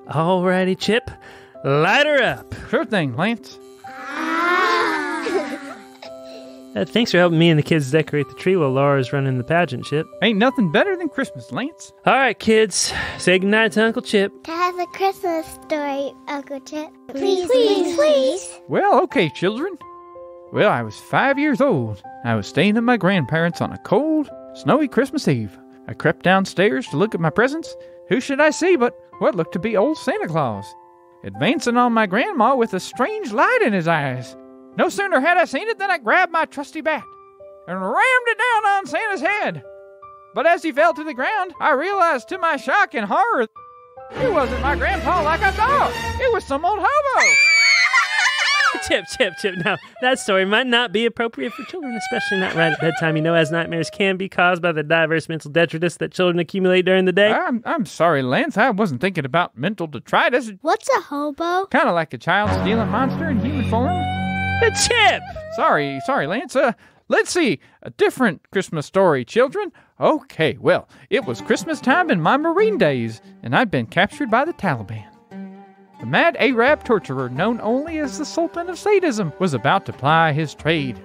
Alrighty, Chip. Light her up. Sure thing, Lance. Thanks for helping me and the kids decorate the tree while Laura's running the pageant, Chip. Ain't nothing better than Christmas, Lance. All right, kids. Say goodnight to Uncle Chip. Tell us a Christmas story, Uncle Chip. Please. Well, okay, children. Well, I was 5 years old. I was staying at my grandparents' on a cold, snowy Christmas Eve. I crept downstairs to look at my presents. Who should I see but what looked to be old Santa Claus, advancing on my grandma with a strange light in his eyes. No sooner had I seen it than I grabbed my trusty bat and rammed it down on Santa's head. But as he fell to the ground, I realized to my shock and horror, it wasn't my grandpa like I thought. It was some old hobo. Chip. Now, that story might not be appropriate for children, especially not right at bedtime, as nightmares can be caused by the diverse mental detritus that children accumulate during the day. I'm sorry, Lance. I wasn't thinking about mental detritus. What's a hobo? Kind of like a child-stealing monster in human form. Chip! Sorry, Lance. Let's see. A different Christmas story, children. Okay, well, it was Christmas time in my Marine days, and I'd been captured by the Taliban. The mad Arab torturer, known only as the Sultan of Sadism, was about to ply his trade.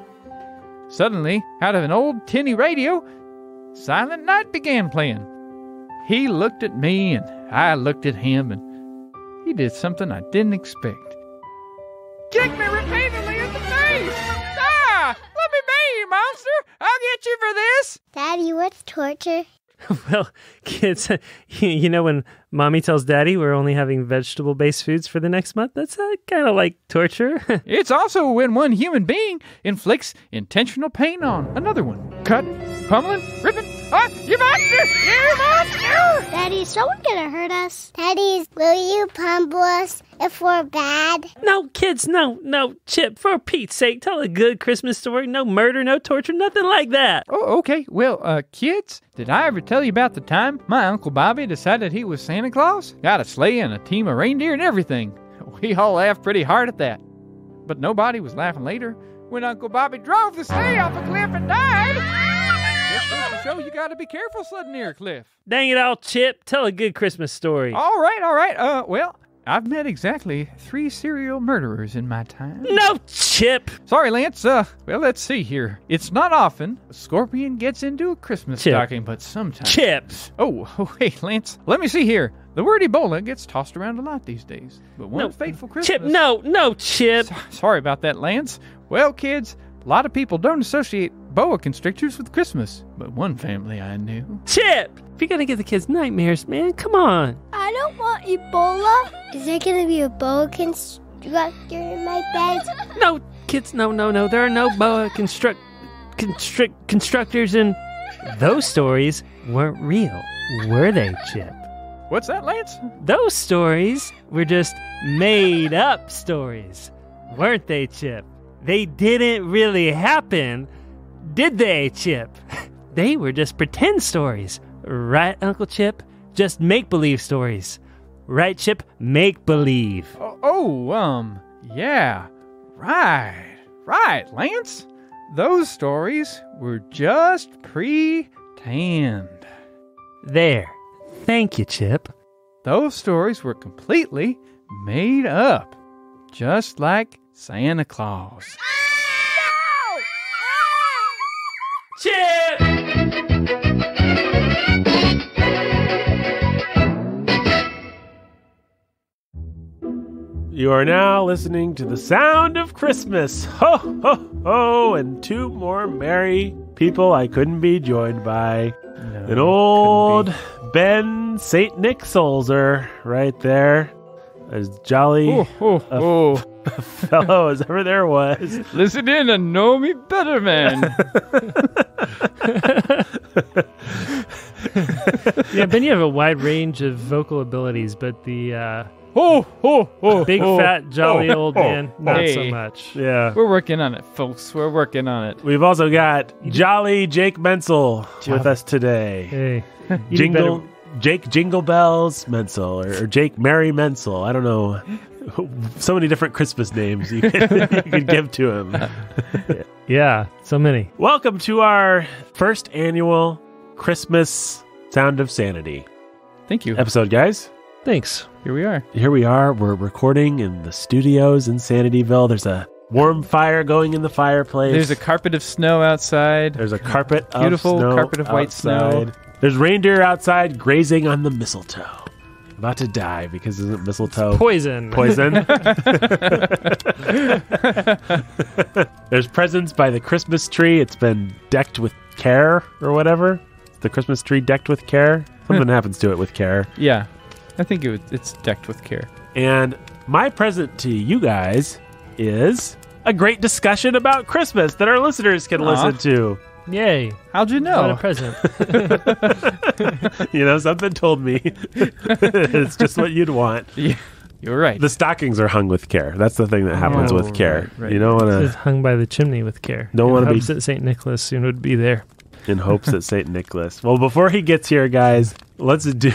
Suddenly, out of an old tinny radio, Silent Night began playing. He looked at me, and I looked at him, and he did something I didn't expect. Kicked me repeatedly in the face! Ah! Let me be, you monster! I'll get you for this! Daddy, what's torture? Well, kids, when Mommy tells Daddy we're only having vegetable-based foods for the next month, that's kind of like torture. It's also when one human being inflicts intentional pain on another one. Cutting, pummeling, ripping. Ah, you monster! You monster! Daddy, is someone gonna hurt us? Daddy, will you pummel us if we're bad? No, kids, no. Chip, for Pete's sake, tell a good Christmas story. No murder, no torture, nothing like that. Oh, okay. Well, kids, did I ever tell you about the time my Uncle Bobby decided he was Santa Claus? Got a sleigh and a team of reindeer and everything. We all laughed pretty hard at that. But nobody was laughing later when Uncle Bobby drove the sleigh off a cliff and died. Just goes to show you gotta be careful sledding near a cliff. Dang it all, Chip. Tell a good Christmas story. All right. Well, I've met exactly 3 serial murderers in my time. No, Chip! Sorry, Lance. Well, let's see here. It's not often a scorpion gets into a Christmas stocking, but sometimes. Chip! Oh, hey, Lance. Let me see here. The word Ebola gets tossed around a lot these days. But one fateful Christmas... Chip, no, Chip! Sorry about that, Lance. Well, kids, a lot of people don't associate boa constrictors with Christmas, but one family I knew. Chip! If you're gonna give the kids nightmares, man, come on. I don't want Ebola. Is there gonna be a boa constrictor in my bed? No, kids, no. There are no boa constrictors, and those stories weren't real, were they, Chip? What's that, Lance? Those stories were just made-up stories, weren't they, Chip? They didn't really happen, did they, Chip? They were just pretend stories. Right, Uncle Chip? Just make-believe stories. Right, Chip? Make-believe. Yeah. Right, Lance. Those stories were just pretend. There. Thank you, Chip. Those stories were completely made up. Just like Santa Claus. Chip! You are now listening to the sound of Christmas. Ho, ho, ho, and 2 more merry people I couldn't be joined by. An old Ben St. Nick Solzer right there. As jolly a fellow as ever there was. Listen in and know me better, man. Yeah, Ben, you have a wide range of vocal abilities, but the big, fat, jolly old man, not so much. Yeah. We're working on it, folks. We're working on it. We've also got Jolly Jake Menzel with us today. Hey. Jake Jingle Bells Menzel, or Jake Merry Menzel. I don't know. So many different Christmas names you could give to him. Yeah, so many. Welcome to our first annual Christmas Sound of Sanity Thank you. episode, guys. Thanks. Here we are. Here we are. We're recording in the studios in Sanityville. There's a warm fire going in the fireplace. There's a carpet of snow outside. There's a carpet of Beautiful snow carpet of white outside. snow. There's reindeer outside grazing on the mistletoe. About to die because isn't mistletoe Poison. There's presents by the Christmas tree. It's been decked with care or whatever. The Christmas tree decked with care. Something happens to it with care. Yeah, I think it's decked with care. And my present to you guys is a great discussion about Christmas that our listeners can listen to. Yay. How'd you What a know? present. Something told me. It's just what you'd want. Yeah, you're right. The stockings are hung with care. That's the thing that happens with care. right. You don't want It's to, hung by the chimney with care. Don't wanna be- hopes that St. Nicholas soon would be there. in hopes that St. Nicholas. Well, before he gets here, guys, let's do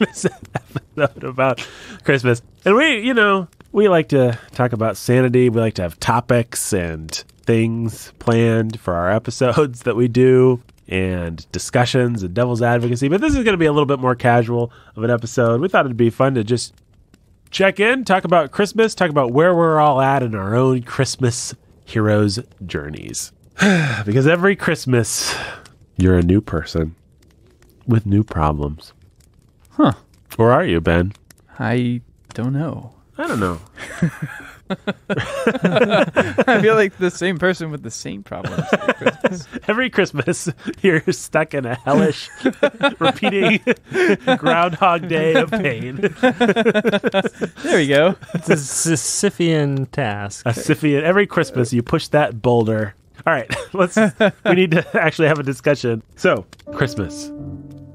this episode about Christmas. And we like to talk about sanity. We like to have topics and things planned for our episodes that we do and discussions and devil's advocacy. But this is going to be a little bit more casual of an episode. We thought it'd be fun to just check in, talk about Christmas, talk about where we're all at in our own Christmas heroes' journeys. Because every Christmas, you're a new person with new problems. Huh. Or are you, Ben? I don't know. I don't know. I feel like the same person with the same problems at Christmas. Every Christmas, you're stuck in a hellish, repeating Groundhog Day of pain. There we go. It's a Sisyphean task. A Scythian. Every Christmas, you push that boulder. All right, we need to actually have a discussion. So, Christmas.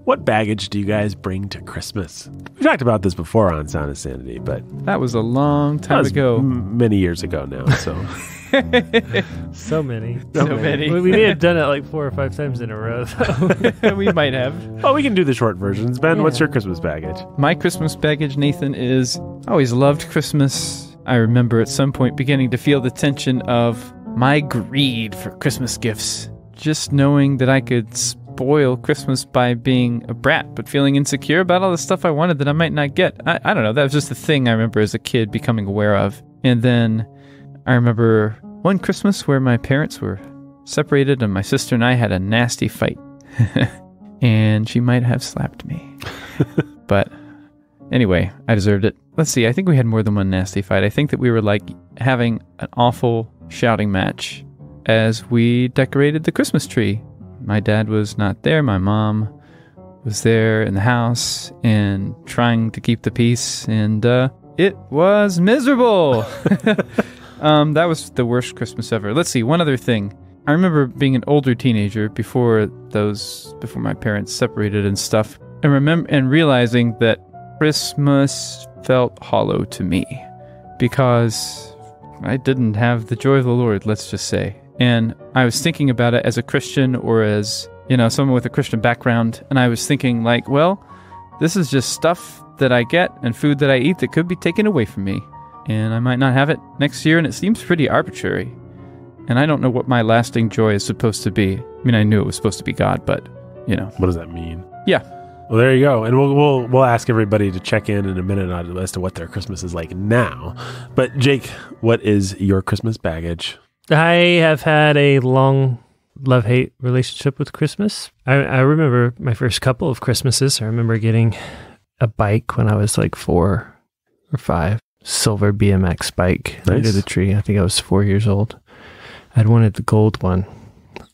What baggage do you guys bring to Christmas? We talked about this before on Sound of Sanity, but That was a long that time was ago. many years ago now. So, So many. So many. We may have done it like 4 or 5 times in a row, though. We might have. well, we can do the short versions. Ben, what's your Christmas baggage? My Christmas baggage, Nathan, is I always loved Christmas. I remember at some point beginning to feel the tension of my greed for Christmas gifts. Just knowing that I could spoil Christmas by being a brat, but feeling insecure about all the stuff I wanted that I might not get. I don't know. That was just the thing I remember as a kid becoming aware of. And then I remember one Christmas where my parents were separated and my sister and I had a nasty fight. And she might have slapped me. But anyway, I deserved it. Let's see. I think we had more than one nasty fight. I think that we were like having an awful shouting match as we decorated the Christmas tree. My dad was not there. My mom was there in the house and trying to keep the peace. And it was miserable. That was the worst Christmas ever. Let's see. One other thing. I remember being an older teenager before my parents separated and stuff. And realizing that Christmas felt hollow to me because I didn't have the joy of the Lord, let's just say. And I was thinking about it as a Christian or as, someone with a Christian background. And I was thinking like, well, this is just stuff that I get and food that I eat that could be taken away from me. And I might not have it next year. And it seems pretty arbitrary. And I don't know what my lasting joy is supposed to be. I mean, I knew it was supposed to be God, but, What does that mean? Yeah. Well, there you go. And we'll ask everybody to check in a minute as to what their Christmas is like now. But Jake, what is your Christmas baggage? I have had a long love-hate relationship with Christmas. I remember my first couple of Christmases. I remember getting a bike when I was like 4 or 5. Silver BMX bike under the tree. I think I was 4 years old. I'd wanted the gold one,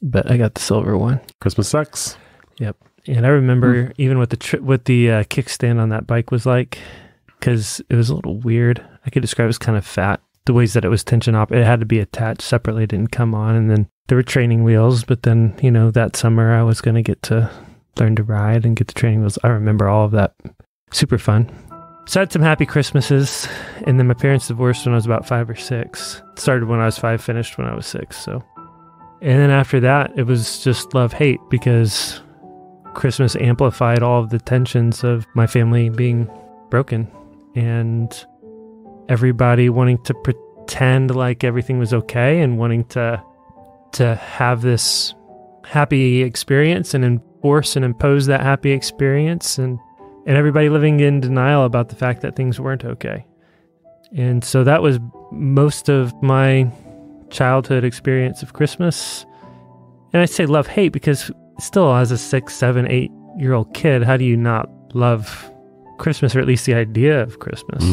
but I got the silver one. Christmas sucks. Yep. And I remember even what the kickstand on that bike was like, because it was a little weird. I could describe it as kind of fat. The ways that it was tension op, it had to be attached separately. It didn't come on. And then there were training wheels. But then, that summer I was going to get to learn to ride and get the training wheels. I remember all of that. Super fun. So I had some happy Christmases. And then my parents divorced when I was about 5 or 6. It started when I was 5, finished when I was 6. So, and then after that, it was just love-hate because Christmas amplified all of the tensions of my family being broken and everybody wanting to pretend like everything was okay and wanting to have this happy experience and enforce and impose that happy experience. And and everybody living in denial about the fact that things weren't okay. And so that was most of my childhood experience of Christmas. And I say love-hate because still as a 6, 7, 8-year-old kid, how do you not love Christmas, or at least the idea of Christmas,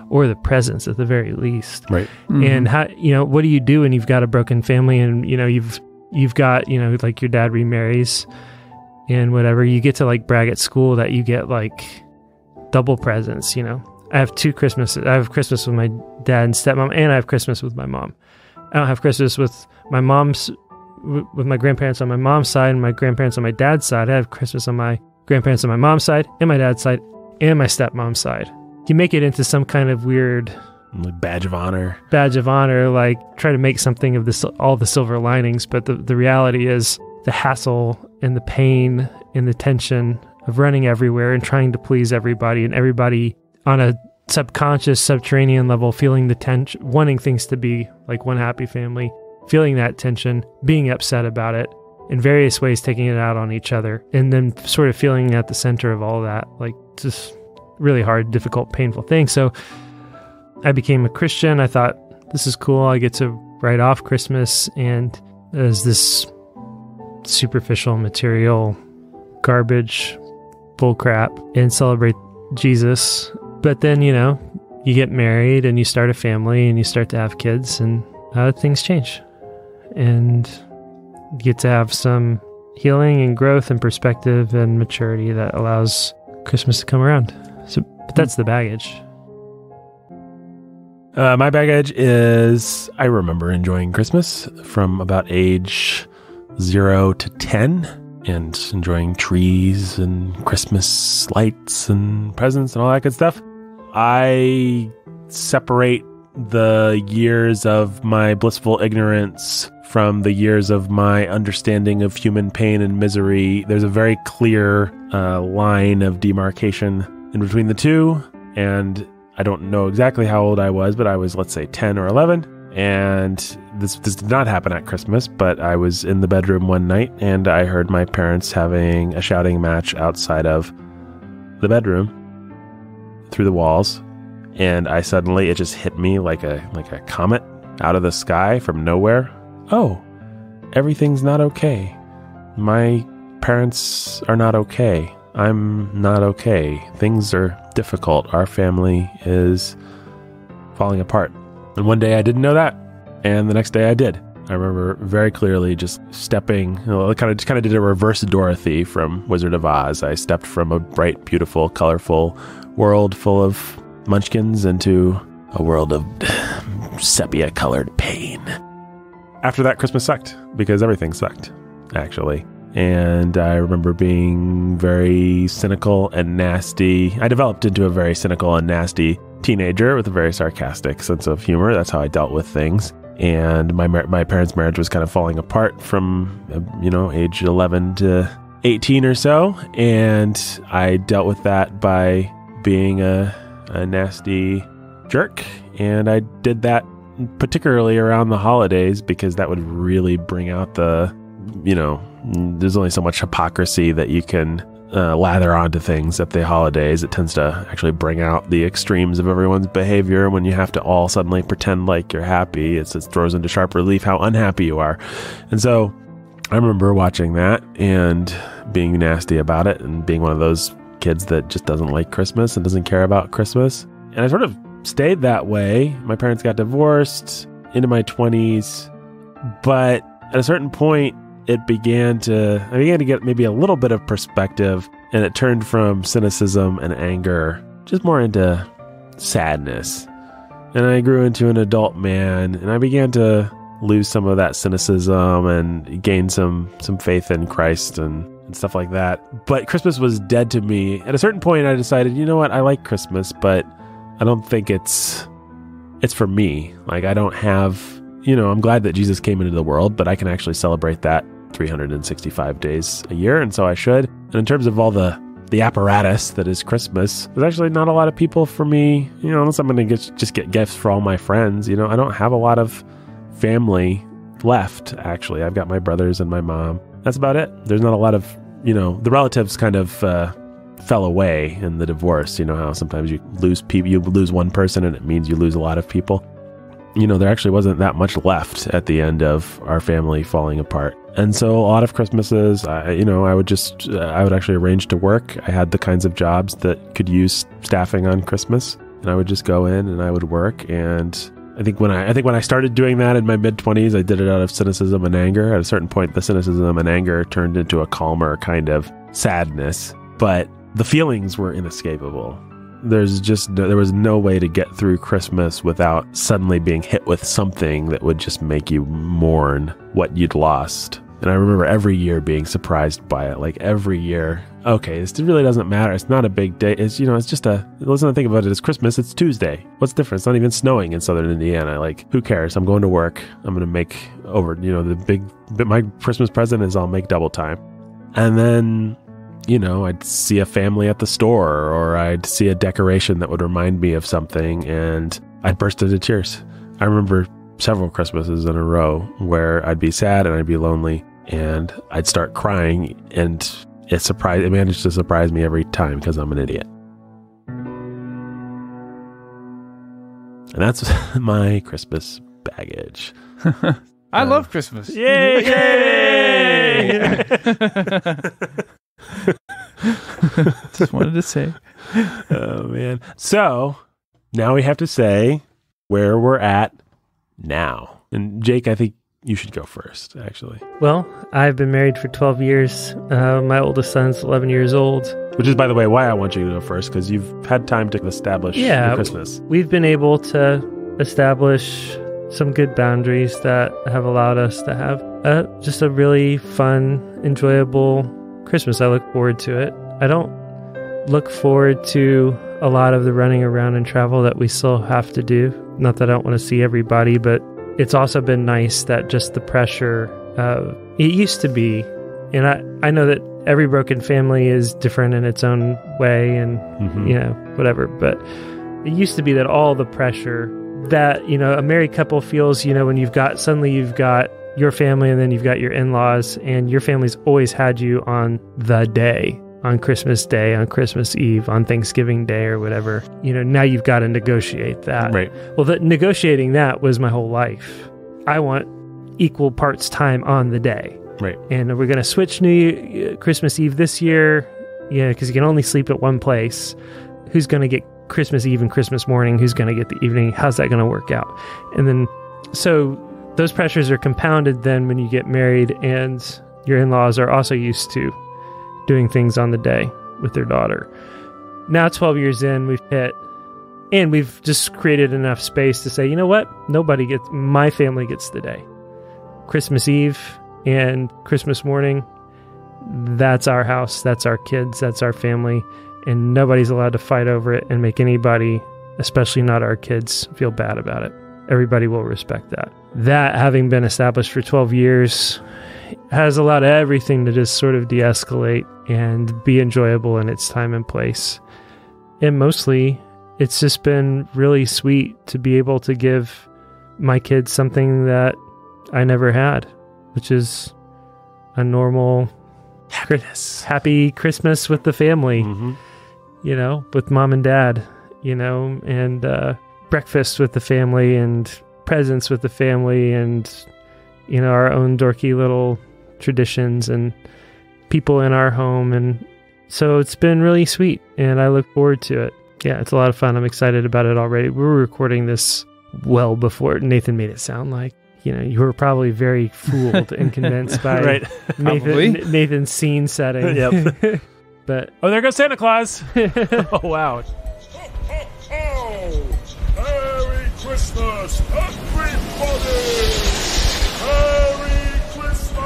or the presents at the very least? Right. And how, what do you do when you've got a broken family and, you've got, like your dad remarries and whatever, you get to like brag at school that you get like double presents, I have 2 Christmases. I have Christmas with my dad and stepmom, and I have Christmas with my mom. I don't have Christmas with my grandparents on my mom's side and my grandparents on my dad's side. I have Christmas on my grandparents on my mom's side and my dad's side and my stepmom's side. You make it into some kind of weird badge of honor, like try to make something of this, all the silver linings. But the reality is the hassle and the pain and the tension of running everywhere and trying to please everybody, and everybody on a subconscious, subterranean level, feeling the tension, wanting things to be like one happy family, feeling that tension, being upset about it, in various ways taking it out on each other, and then sort of feeling at the center of all that, like just really hard, difficult, painful thing. So I became a Christian. I thought, this is cool. I get to write off Christmas and as this superficial, material, garbage, bullcrap, and celebrate Jesus. But then, you get married and you start a family and you start to have kids, and things change. And you get to have some healing and growth and perspective and maturity that allows Christmas to come around. So, but that's the baggage. My baggage is I remember enjoying Christmas from about age 0 to 10 and enjoying trees and Christmas lights and presents and all that good stuff. I separate the years of my blissful ignorance from the years of my understanding of human pain and misery. There's a very clear line of demarcation in between the two, and I don't know exactly how old I was, but I was, let's say, 10 or 11, and this did not happen at Christmas, but I was in the bedroom one night, and I heard my parents having a shouting match outside of the bedroom through the walls, and it just hit me like a comet out of the sky from nowhere. Oh, everything's not okay. My parents are not okay. I'm not okay. Things are difficult. Our family is falling apart. And one day I didn't know that, and the next day I did. I remember very clearly just stepping, kind of did a reverse Dorothy from Wizard of Oz. I stepped from a bright, beautiful, colorful world full of munchkins into a world of sepia-colored pain. After that, Christmas sucked, because everything sucked, actually. And I remember being very cynical and nasty. I developed into a very cynical and nasty teenager with a very sarcastic sense of humor. That's how I dealt with things. And my parents' marriage was kind of falling apart from, age 11 to 18 or so. And I dealt with that by being a nasty jerk. And I did that particularly around the holidays, because that would really bring out there's only so much hypocrisy that you can lather onto things at the holidays. It tends to actually bring out the extremes of everyone's behavior when you have to all suddenly pretend like you're happy. It throws into sharp relief how unhappy you are. And so I remember watching that and being nasty about it and being one of those kids that just doesn't like Christmas and doesn't care about Christmas. And I sort of stayed that way. My parents got divorced into my 20s, but at a certain point, I began to get maybe a little bit of perspective, and it turned from cynicism and anger just more into sadness. And I grew into an adult man, and I began to lose some of that cynicism and gain some faith in Christ and stuff like that. But Christmas was dead to me. At a certain point, I decided, you know what, I like Christmas, but I don't think it's for me. Like, I don't have, I'm glad that Jesus came into the world, but I can actually celebrate that 365 days a year, and so I should. And in terms of all the apparatus that is Christmas, there's actually not a lot of people for me, unless I'm going to just get gifts for all my friends. I don't have a lot of family left, actually. I've got my brothers and my mom. That's about it. There's not a lot of, the relatives kind of fell away in the divorce. You know how sometimes you lose people, you lose one person and it means you lose a lot of people. There actually wasn't that much left at the end of our family falling apart. And so a lot of Christmases, I would actually arrange to work. I had the kinds of jobs that could use staffing on Christmas, and I would just go in and I would work. And I think when I started doing that in my mid-20s, I did it out of cynicism and anger. At a certain point, the cynicism and anger turned into a calmer kind of sadness, but the feelings were inescapable. There was no way to get through Christmas without suddenly being hit with something that would just make you mourn what you'd lost. And I remember every year being surprised by it. Like every year, okay, this really doesn't matter. It's not a big day. It's, it's just let's not think about it as Christmas. It's Tuesday. What's different? It's not even snowing in southern Indiana. Like, who cares? I'm going to work. I'm going to make over, my Christmas present is I'll make double time. And then, I'd see a family at the store, or I'd see a decoration that would remind me of something, and I'd burst into tears. I remember several Christmases in a row where I'd be sad and I'd be lonely, and I'd start crying, and it managed to surprise me every time because I'm an idiot. And that's my Christmas baggage. I love Christmas. Yay! Yay! Just wanted to say. Oh, man. So now we have to say where we're at now. And Jake, I think you should go first, actually. Well, I've been married for 12 years. My oldest son's 11 years old. Which is, by the way, why I want you to go first, because you've had time to establish your Christmas. We've been able to establish some good boundaries that have allowed us to have just a really fun, enjoyable Christmas. I look forward to it. I don't look forward to a lot of the running around and travel that we still have to do. Not that I don't want to see everybody, but it's also been nice that just the pressure of it used to be, and I know that every broken family is different in its own way and whatever, but it used to be that all the pressure that a married couple feels, when you've got your family and then you've got your in-laws, and your family's always had you on the day, on Christmas Day, on Christmas Eve, on Thanksgiving Day or whatever. Now you've got to negotiate that. Right. Well, negotiating that was my whole life. I want equal parts time on the day. Right. And we're going to switch Christmas Eve this year. Yeah, because you can only sleep at one place. Who's going to get Christmas Eve and Christmas morning? Who's going to get the evening? How's that going to work out? And then, so those pressures are compounded then when you get married, and your in-laws are also used to doing things on the day with their daughter. Now 12 years in, we've hit, and we've just created enough space to say, you know what? My family gets the day. Christmas Eve and Christmas morning, that's our house, that's our kids, that's our family, and nobody's allowed to fight over it and make anybody, especially not our kids, feel bad about it. Everybody will respect that. That, having been established for 12 years, has allowed everything to just sort of de-escalate and be enjoyable in its time and place. And mostly, it's just been really sweet to be able to give my kids something that I never had, which is a normal happy Christmas with the family, with mom and dad, and breakfast with the family and presents with the family and, our own dorky little traditions and people in our home. And so it's been really sweet, and I look forward to it. Yeah, it's a lot of fun. I'm excited about it already. We were recording this well before. Nathan made it sound like, you were probably very fooled and convinced by right. Nathan's scene setting. Yep. But there goes Santa Claus. Oh, wow. Merry Christmas, everybody! Merry Christmas!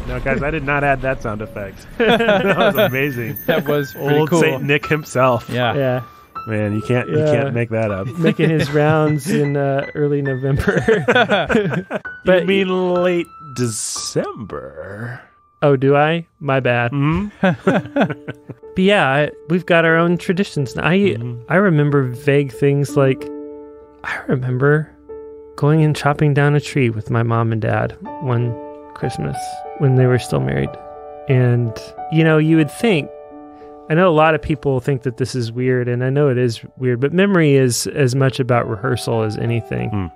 No, guys, I did not add that sound effect. That was amazing. That was pretty Old cool. Saint Nick himself. Yeah. Man, you can't make that up. Making his rounds in early November. But you mean late December? Oh, do I? My bad. Mm-hmm. But yeah, we've got our own traditions. I remember vague things like, I remember going and chopping down a tree with my mom and dad one Christmas when they were still married. And, you would think, I know a lot of people think that this is weird, and I know it is weird, but memory is as much about rehearsal as anything,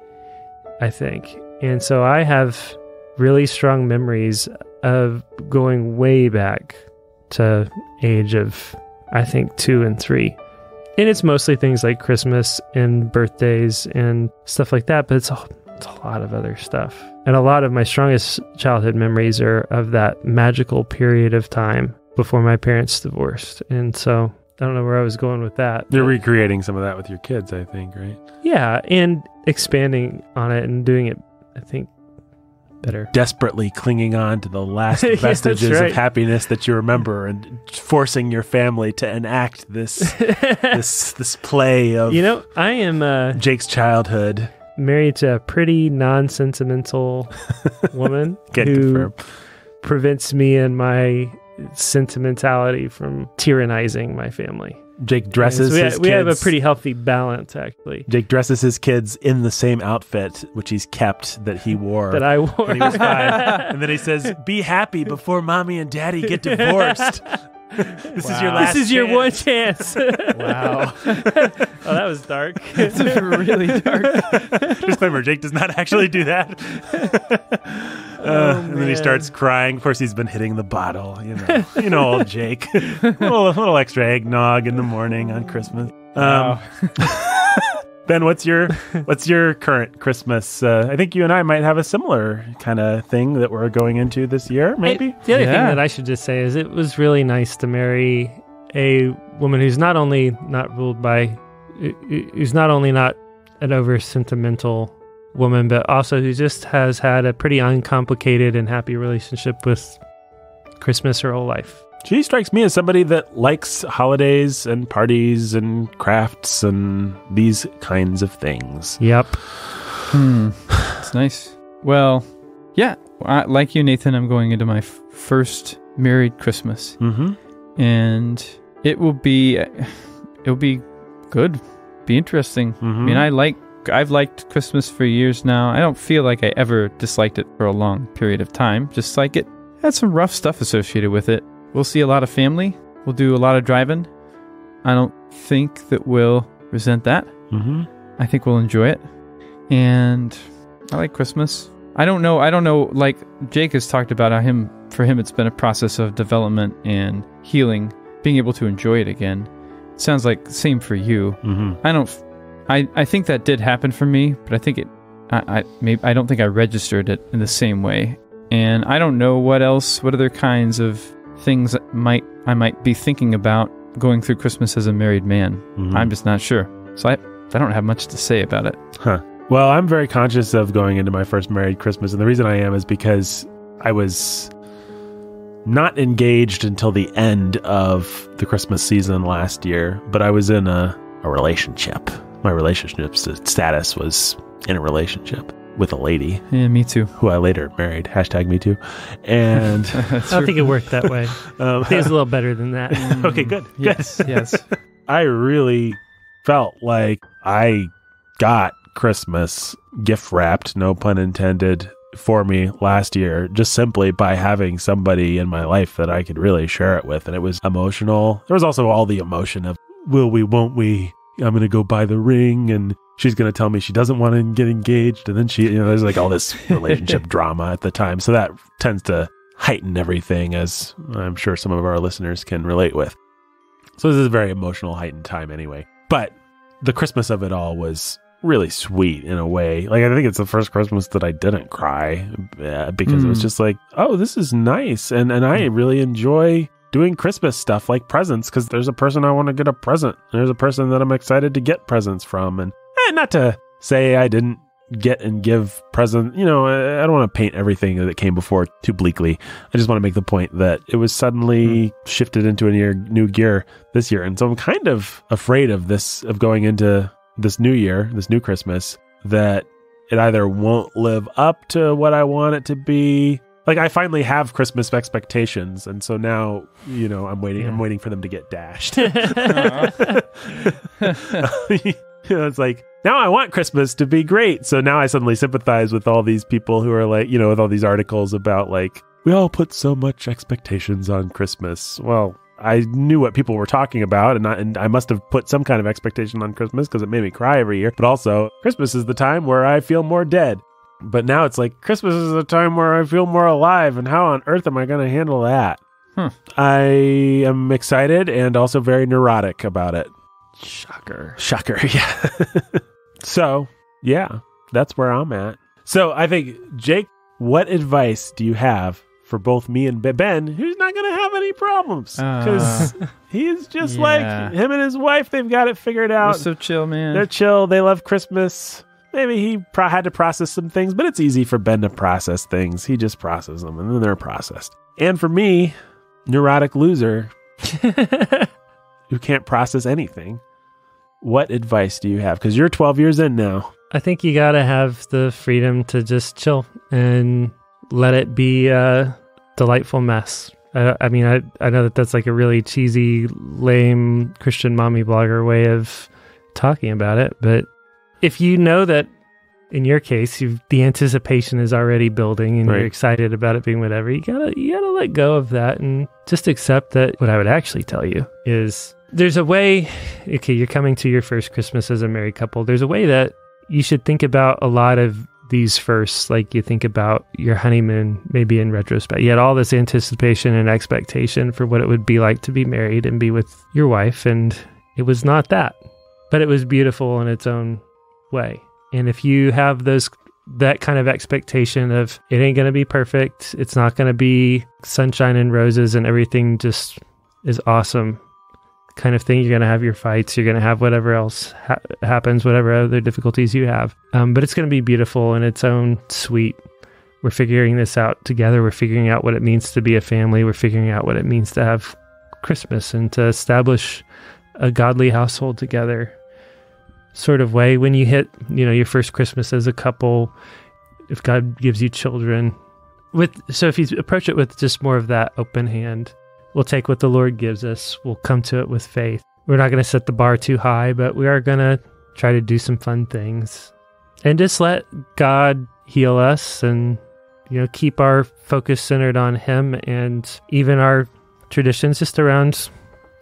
I think. And so I have really strong memories of going way back to age of, I think, 2 and 3. And it's mostly things like Christmas and birthdays and stuff like that, but it's a lot of other stuff. And a lot of my strongest childhood memories are of that magical period of time before my parents divorced. And so I don't know where I was going with that. You're recreating some of that with your kids, I think, right? Yeah, and expanding on it and doing it, I think, better. Desperately clinging on to the last vestiges of happiness that you remember and forcing your family to enact this this play of I am Jake's childhood. Married to a pretty non-sentimental woman who prevents me and my sentimentality from tyrannizing my family. Jake dresses his kids. We have a pretty healthy balance, actually. Jake dresses his kids in the same outfit, which he's kept, that he wore. That I wore. When he was 5. And then he says, be happy before mommy and daddy get divorced. This is your last This is chance. your one chance. Wow. Oh, that was dark. It's really dark. Disclaimer, Jake does not actually do that. And then he starts crying. Of course, he's been hitting the bottle. You know old Jake. a little extra eggnog in the morning on Christmas. Ben, what's your current Christmas? I think you and I might have a similar kind of thing that we're going into this year, maybe? The other thing that I should just say is it was really nice to marry a woman who's not only not an over sentimental woman, but also who just has had a pretty uncomplicated and happy relationship with Christmas her whole life. She strikes me as somebody that likes holidays and parties and crafts and these kinds of things. Yep. It's nice. Well, yeah, like you, Nathan, I'm going into my first married Christmas. Mm-hmm. And it will be good, be interesting. Mm-hmm. I mean, I've liked Christmas for years now. I don't feel like I ever disliked it for a long period of time. Just like it had some rough stuff associated with it. We'll see a lot of family. We'll do a lot of driving. I don't think that we'll resent that. Mm-hmm. I think we'll enjoy it. And I like Christmas. I don't know, like Jake has talked about how for him it's been a process of development and healing, being able to enjoy it again. It sounds like the same for you. Mm-hmm. I think that did happen for me, but I think I don't think I registered it in the same way. And I don't know what other kinds of things I might be thinking about going through Christmas as a married man. Mm-hmm. I'm just not sure. So I don't have much to say about it. Huh. Well, I'm very conscious of going into my first married Christmas, and the reason I am is because I was not engaged until the end of the Christmas season last year, but I was in a relationship. My relationship status was in a relationship with a lady. Yeah, me too. Who I later married. #me too. And I don't think it worked that way. I think it's a little better than that. Okay, good. Yes. I really felt like I got Christmas gift wrapped, no pun intended, for me last year, just simply by having somebody in my life that I could really share it with. And it was emotional. There was also all the emotion of, will we, won't we? I'm going to go buy the ring, and she's going to tell me she doesn't want to get engaged. And then there's like all this relationship drama at the time. So that tends to heighten everything, as I'm sure some of our listeners can relate with. So this is a very emotional, heightened time anyway. But the Christmas of it all was really sweet in a way. Like, I think it's the first Christmas that I didn't cry because it was just like, oh, this is nice. And I really enjoy doing Christmas stuff like presents, because there's a person I want to get a present. There's a person that I'm excited to get presents from. And not to say I didn't get and give present, I don't want to paint everything that came before too bleakly. I just want to make the point that it was suddenly shifted into a new gear this year. And so I'm kind of afraid of going into this new year, this new Christmas, that it either won't live up to what I want it to be. Like, I finally have Christmas expectations, and so now, I'm waiting. Yeah. I'm waiting for them to get dashed. It's like, now I want Christmas to be great. So now I suddenly sympathize with all these people who are like, with all these articles about like we all put so much expectations on Christmas. Well, I knew what people were talking about, and I must have put some kind of expectation on Christmas because it made me cry every year. But also, Christmas is the time where I feel more dead. But now it's like, Christmas is the time where I feel more alive, and how on earth am I going to handle that? I am excited and also very neurotic about it. Shocker, yeah. So, yeah, that's where I'm at. So I think, Jake, what advice do you have for both me and Ben, who's not going to have any problems? Because he's just like him and his wife, they've got it figured out. They're so chill, man. They're chill. They love Christmas. Maybe he had to process some things, but it's easy for Ben to process things. He just processes them, and then they're processed. And for me, neurotic loser who can't process anything, what advice do you have? Because you're 12 years in now. I think you got to have the freedom to just chill and let it be a delightful mess. I mean, I know that that's like a really cheesy, lame Christian mommy blogger way of talking about it, but if you know that in your case, the anticipation is already building and you're excited about it being whatever, you gotta let go of that and just accept that. What I would actually tell you is there's a way, okay, you're coming to your first Christmas as a married couple. There's a way that you should think about a lot of these firsts, like you think about your honeymoon, maybe in retrospect. You had all this anticipation and expectation for what it would be like to be married and be with your wife, and it was not that, but it was beautiful in its own way. And if you have that kind of expectation of it ain't going to be perfect, it's not going to be sunshine and roses and everything just is awesome kind of thing, you're going to have your fights, you're going to have whatever else happens, whatever other difficulties you have. But it's going to be beautiful in its own sweet. We're figuring this out together. We're figuring out what it means to be a family. We're figuring out what it means to have Christmas and to establish a godly household together sort of way. When you hit, your first Christmas as a couple, if God gives you children, so if you approach it with just more of that open hand, we'll take what the Lord gives us. We'll come to it with faith. We're not going to set the bar too high, but we are going to try to do some fun things and just let God heal us and, keep our focus centered on Him, and even our traditions just around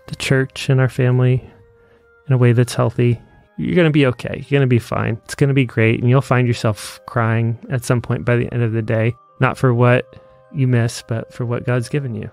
the church and our family in a way that's healthy. You're going to be okay. You're going to be fine. It's going to be great. And you'll find yourself crying at some point by the end of the day, not for what you miss, but for what God's given you.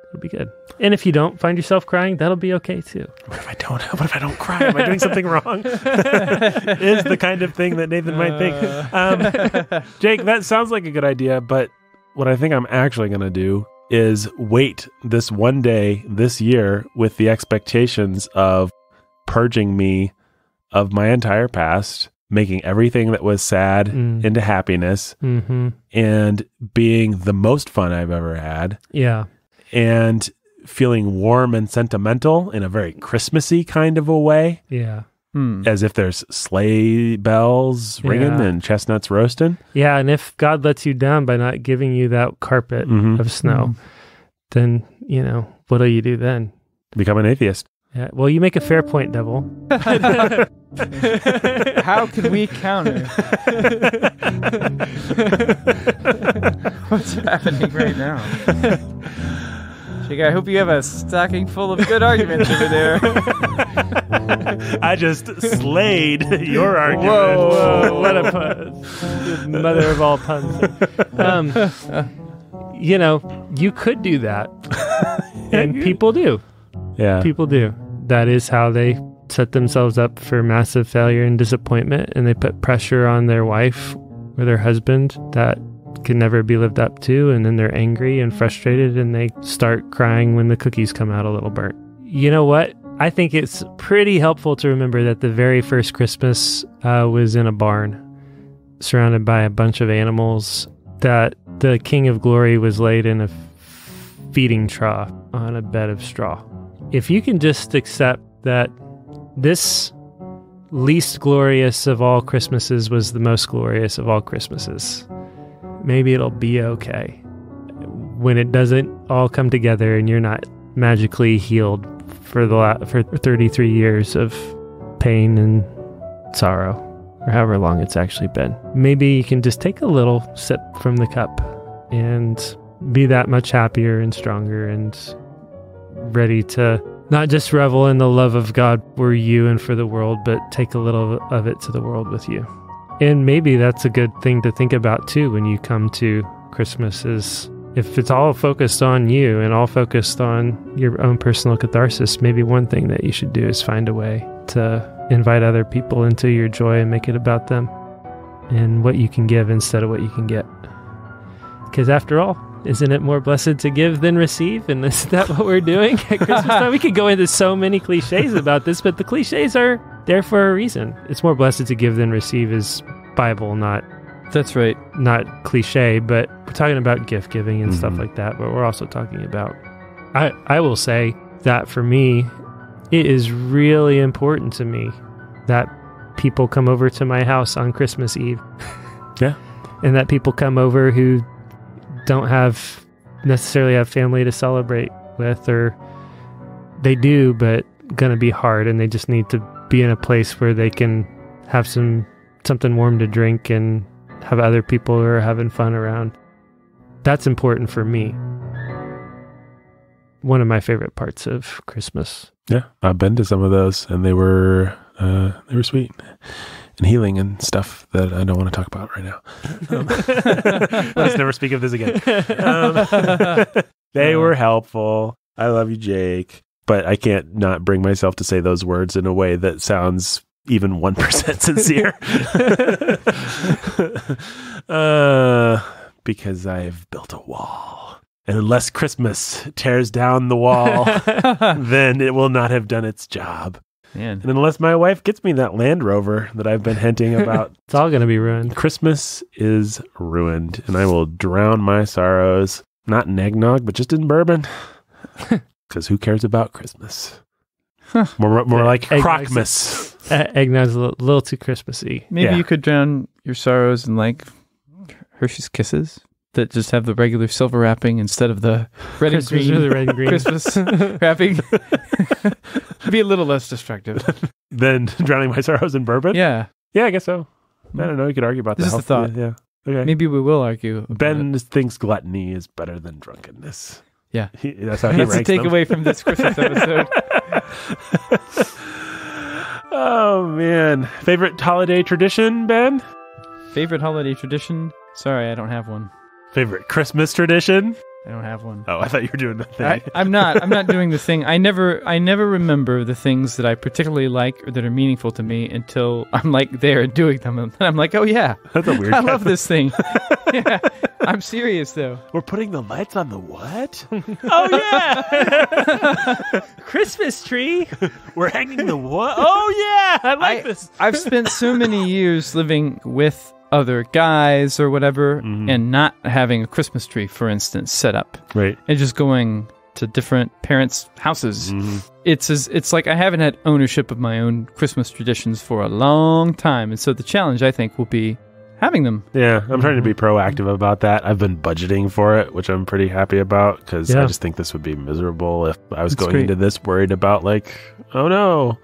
It'll be good. And if you don't find yourself crying, that'll be okay too. What if I don't? What if I don't cry? Am I doing something wrong? Is the kind of thing that Nathan might think. Jake, that sounds like a good idea, but what I think I'm actually going to do is wait this one day this year with the expectations of purging me of my entire past, making everything that was sad into happiness, and being the most fun I've ever had. Yeah. And feeling warm and sentimental in a very Christmassy kind of a way. Yeah. As if there's sleigh bells ringing and chestnuts roasting. Yeah, and if God lets you down by not giving you that carpet of snow, then, what do you do then? Become an atheist. Yeah. Well, you make a fair point, Devil. How can we counter what's happening right now? Jake, I hope you have a stocking full of good arguments over there. I just slayed your argument. Whoa, what a pun. Mother of all puns. You could do that. And people do. Yeah. People do. That is how they set themselves up for massive failure and disappointment, and they put pressure on their wife or their husband that can never be lived up to, and then they're angry and frustrated, and they start crying when the cookies come out a little burnt. You know what? I think it's pretty helpful to remember that the very first Christmas was in a barn, surrounded by a bunch of animals, that the King of Glory was laid in a feeding trough on a bed of straw. If you can just accept that this least glorious of all Christmases was the most glorious of all Christmases, maybe it'll be okay when it doesn't all come together and you're not magically healed for 33 years of pain and sorrow, or however long it's actually been. Maybe you can just take a little sip from the cup and be that much happier and stronger and ready to not just revel in the love of God for you and for the world, but take a little of it to the world with you. And maybe that's a good thing to think about too when you come to Christmas, is if it's all focused on you and all focused on your own personal catharsis, maybe one thing that you should do is find a way to invite other people into your joy and make it about them and what you can give instead of what you can get. Because after all, isn't it more blessed to give than receive? And isn't that what we're doing at Christmas time? We could go into so many cliches about this, but the cliches are there for a reason. It's more blessed to give than receive is Bible, not That's right. not cliche, but we're talking about gift giving and stuff like that. But we're also talking about, I will say that for me, it is really important to me that people come over to my house on Christmas Eve. Yeah. And that people come over who don't necessarily have family to celebrate with, or they do, but gonna be hard, and they just need to be in a place where they can have something warm to drink and have other people who are having fun around. That's important for me. One of my favorite parts of Christmas. Yeah, I've been to some of those, and they were sweet and healing and stuff that I don't want to talk about right now. Let's never speak of this again. They were helpful. I love you, Jake, but I can't not bring myself to say those words in a way that sounds even 1% sincere. Because I've built a wall. And unless Christmas tears down the wall, then it will not have done its job. Man. And unless my wife gets me that Land Rover that I've been hinting about, It's all going to be ruined. Christmas is ruined. And I will drown my sorrows, not in eggnog, but just in bourbon. Because who cares about Christmas? More like Crockmas. Eggnog's a little too Christmassy. Maybe you could drown your sorrows in like Hershey's Kisses that just have the regular silver wrapping instead of the red and green, the red and green. Christmas wrapping. Be a little less destructive. Then drowning my sorrows in bourbon? Yeah. Yeah, I guess so. I don't know. You could argue about This that. is the thought. Yeah. Okay. Maybe we will argue. about Ben it. thinks gluttony is better than drunkenness. Yeah. That's how he That's the ranks them. takeaway from this Christmas episode. Oh, man. Favorite holiday tradition, Ben? Favorite holiday tradition? Sorry, I don't have one. Favorite Christmas tradition? I don't have one. Oh, I thought you were doing the thing. I'm not doing the thing. I never remember the things that I particularly like or that are meaningful to me until I'm like there and doing them, and I'm like, oh yeah, That's a weird. I love this thing. Yeah, I'm serious though. We're putting the lights on the what? Oh, yeah. Christmas tree. We're hanging the what? Oh, yeah. I like this. I've spent so many years living with other guys or whatever, and not having a Christmas tree, for instance, set up, Right. and just going to different parents' houses. It's like I haven't had ownership of my own Christmas traditions for a long time, and so the challenge I think will be having them. Yeah, I'm trying to be proactive about that. I've been budgeting for it, which I'm pretty happy about, because I just think this would be miserable if I was going into this worried about like, oh no,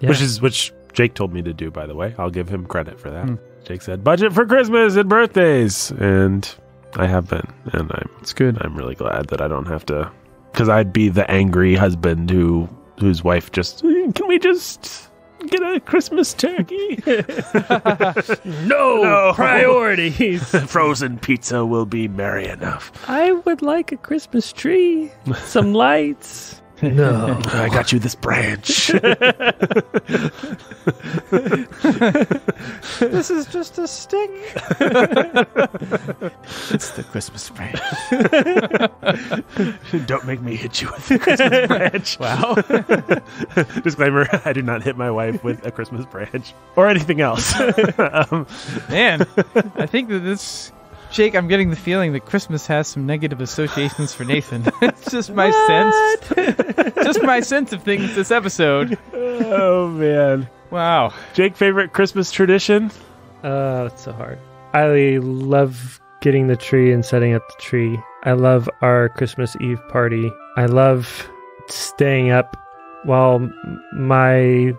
Yeah. which Jake told me to do, by the way. I'll give him credit for that. Jake said budget for Christmas and birthdays, and I have been, and It's good. I'm really glad that I don't have to, because I'd be the angry husband whose wife just, can we just get a Christmas turkey? No priorities. Frozen pizza will be merry enough. I would like a Christmas tree, some lights. No. I got you this branch. This is just a stick. It's the Christmas branch. Don't make me hit you with a Christmas branch. Wow. Disclaimer, I do not hit my wife with a Christmas branch or anything else. Man, I think that this... Jake, I'm getting the feeling that Christmas has some negative associations for Nathan. It's just my sense. Just my sense of things this episode. Oh, man. Wow. Jake, favorite Christmas tradition? It's so hard. I love getting the tree and setting up the tree. I love our Christmas Eve party. I love staying up while my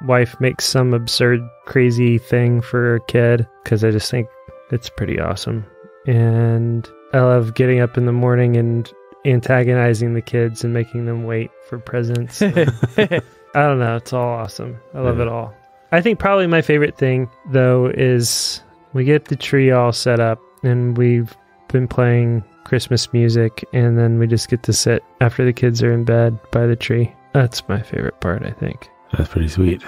wife makes some absurd, crazy thing for her kid, because I just think it's pretty awesome. And I love getting up in the morning and antagonizing the kids and making them wait for presents. I don't know. It's all awesome. I love it all. I think probably my favorite thing, though, is we get the tree all set up and we've been playing Christmas music, and then we just get to sit after the kids are in bed by the tree. That's my favorite part, I think. That's pretty sweet.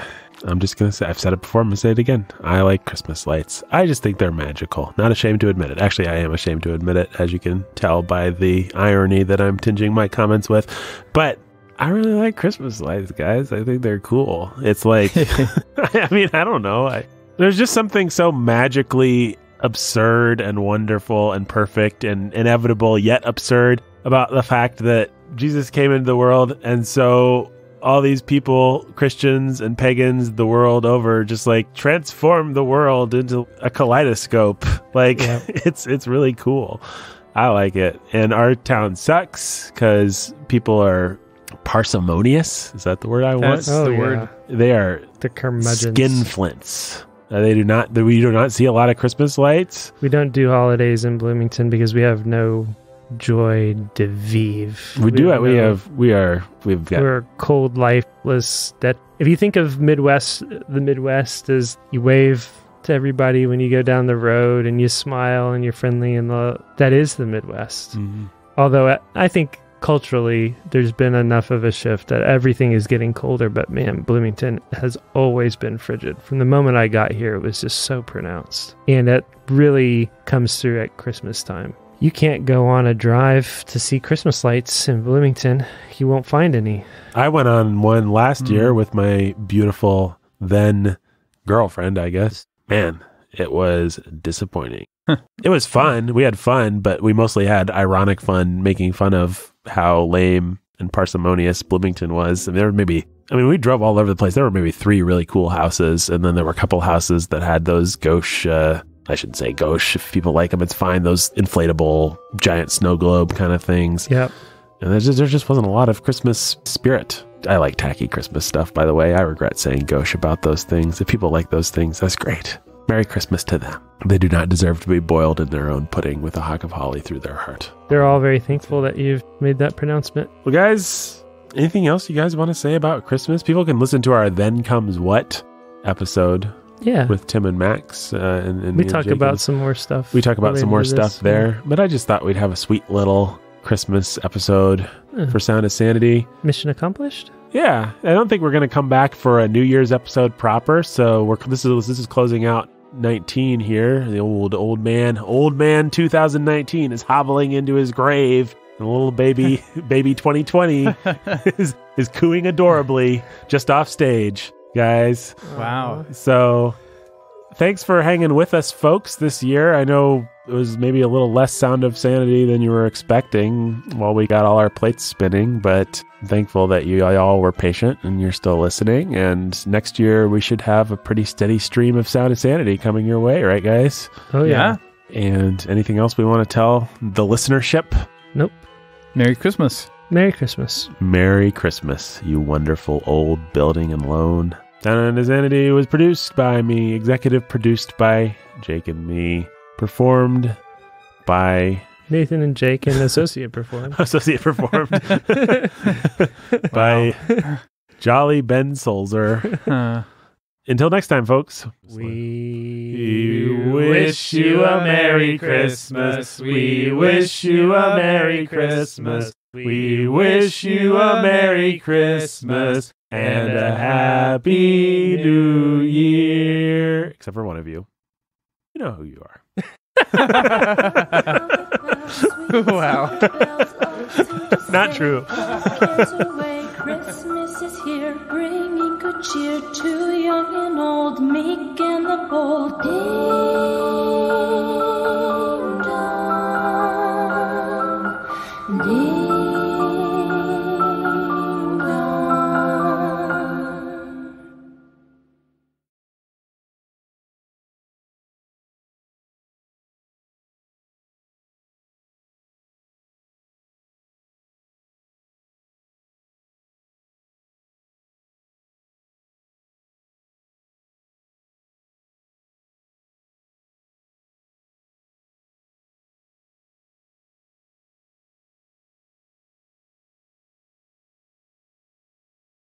I'm just going to say, I've said it before, I'm going to say it again. I like Christmas lights. I just think they're magical. Not ashamed to admit it. Actually, I am ashamed to admit it, as you can tell by the irony that I'm tinging my comments with. But I really like Christmas lights, guys. I think they're cool. It's like, I mean, I don't know. There's just something so magically absurd and wonderful and perfect and inevitable yet absurd about the fact that Jesus came into the world, and so all these people, Christians and pagans the world over, just like transform the world into a kaleidoscope. Like, it's really cool. I like it. And our town sucks because people are parsimonious. Is that the word I want? That's the word. They are The curmudgeons. skinflints. We do not see a lot of Christmas lights. We don't do holidays in Bloomington because we have no joy de vivre. We're cold, lifeless. That if you think of the Midwest as you wave to everybody when you go down the road and you smile and you're friendly, and that is the Midwest. Mm-hmm. Although I think culturally there's been enough of a shift that everything is getting colder, but man, Bloomington has always been frigid. From the moment I got here, it was just so pronounced, and it really comes through at Christmas time. You can't go on a drive to see Christmas lights in Bloomington. You won't find any. I went on one last year with my beautiful then girlfriend, I guess. Man, it was disappointing. It was fun. We had fun, but we mostly had ironic fun making fun of how lame and parsimonious Bloomington was. We drove all over the place. There were maybe 3 really cool houses, and then there were a couple houses that had those gauche, I shouldn't say gauche. If people like them, it's fine. Those inflatable giant snow globe kind of things. Yep. And there just wasn't a lot of Christmas spirit. I like tacky Christmas stuff, by the way. I regret saying gauche about those things. If people like those things, that's great. Merry Christmas to them. They do not deserve to be boiled in their own pudding with a hock of holly through their heart. They're all very thankful that you've made that pronouncement. Well, guys, anything else you guys want to say about Christmas? People can listen to our Then Comes What episode. Yeah. With Tim and Max. And we talk about some more stuff. We talk about some more stuff there. But I just thought we'd have a sweet little Christmas episode for Sound of Sanity. Mission accomplished? Yeah. I don't think we're going to come back for a New Year's episode proper. So this is closing out 19 here. The old man 2019 is hobbling into his grave. And a little baby 2020 is cooing adorably just off stage. Guys. Wow. So thanks for hanging with us, folks, this year. I know it was maybe a little less Sound of Sanity than you were expecting while we got all our plates spinning, but I'm thankful that you all were patient and you're still listening. And next year we should have a pretty steady stream of Sound of Sanity coming your way, right, guys? Oh, yeah. And anything else we want to tell the listenership? Nope. Merry Christmas. Merry Christmas. Merry Christmas, you wonderful old building and loan. Sound of Sanity was produced by me, executive produced by Jake and me, performed by Nathan and Jake, and associate performed. Associate performed by Jolly Ben Solzer. Until next time, folks. We wish you a Merry Christmas. We wish you a Merry Christmas. We wish you a Merry Christmas and a Happy New Year. Except for one of you. You know who you are. Wow. Not true. Christmas is here, bringing good cheer to young and old, meek and the bold.